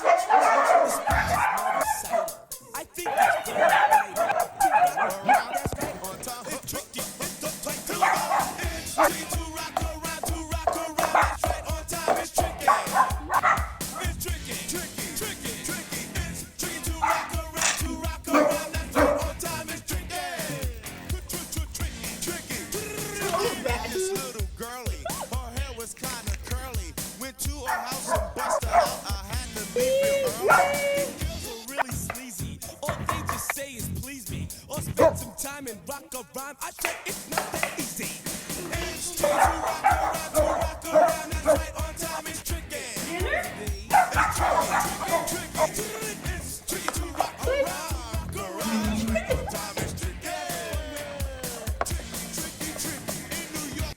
I think it's very right. That's right. On time, it's tricky. It's the place to go. It's tricky to rock around, to rock around. That's right. On time, it's tricky. It's tricky, tricky, tricky, tricky. It's tricky to rock around, to rock around. That's right. On time, it's tricky. Tricky, tricky. This little girlie, her hair was kinda curly. Went to her house and bust her out. I had to leave real early. Girls are really sleazy. All they just say is please me, or spend some time and rock a rhyme. I say it's not that easy. It's tricky to rock around.